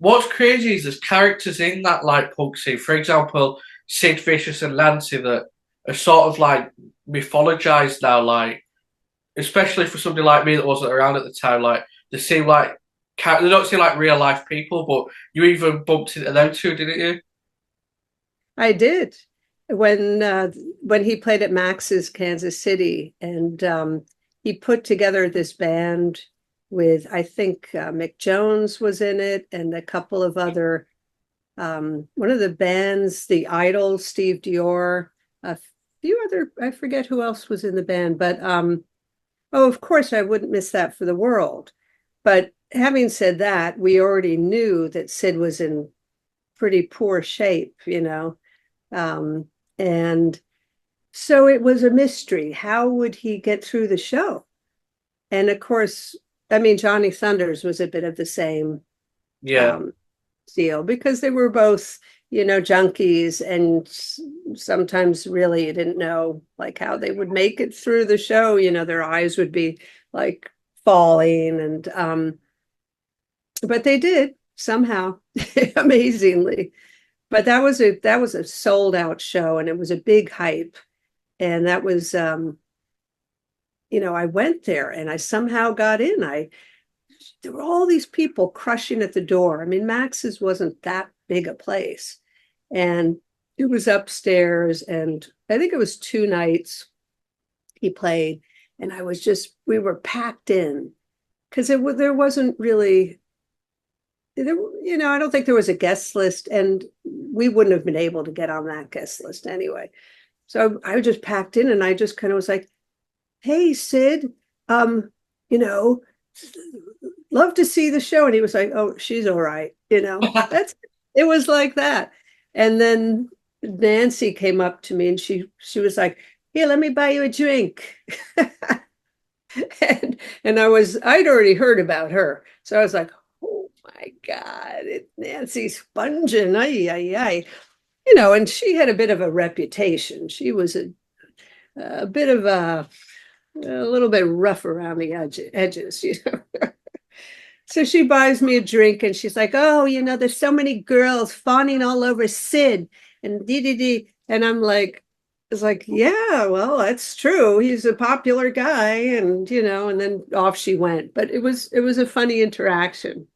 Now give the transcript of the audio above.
what's crazy is there's characters in that like punk scene. For example, Sid Vicious and Nancy that are sort of like mythologized now, like especially for somebody like me that wasn't around at the time. Like they seem like they don't seem like real life people, but you even bumped into them too, didn't you? I did when when he played at Max's Kansas City, and he put together this band with I think Mick Jones was in it, and a couple of other one of the bands, the Idols, Steve Dior, a few other I forget who else was in the band, but oh, of course I wouldn't miss that for the world. But having said that, we already knew that Sid was in pretty poor shape, um, and so it was a mystery. How would he get through the show? And of course, I mean, Johnny Thunders was a bit of the same Yeah. um, deal because they were both, junkies, and sometimes really you didn't know like how they would make it through the show. Their eyes would be like falling, and but they did somehow, amazingly. But that was a sold out show, and it was a big hype. And that was I went there and I somehow got in. I There were all these people crushing at the door. I mean, Max's wasn't that big a place. And it was upstairs, and I think it was 2 nights he played, and we were packed in because there wasn't really I don't think there was a guest list, and we wouldn't have been able to get on that guest list anyway. So I just packed in, and I just kind of was like, "Hey, Sid, um, you know, love to see the show." And he was like, "Oh, she's all right." That's it was like that. And then Nancy came up to me, and she was like, "Here, let me buy you a drink." And I'd already heard about her. So I was like, "Oh my God, it's Nancy Spungen. Ay, ay, ay." And she had a bit of a reputation. She was a bit of a little bit rough around the edges. So she buys me a drink, and she's like, "Oh, there's so many girls fawning all over Sid and dee dee dee." And it's like, yeah, well, that's true. He's a popular guy, and then off she went. But it was a funny interaction.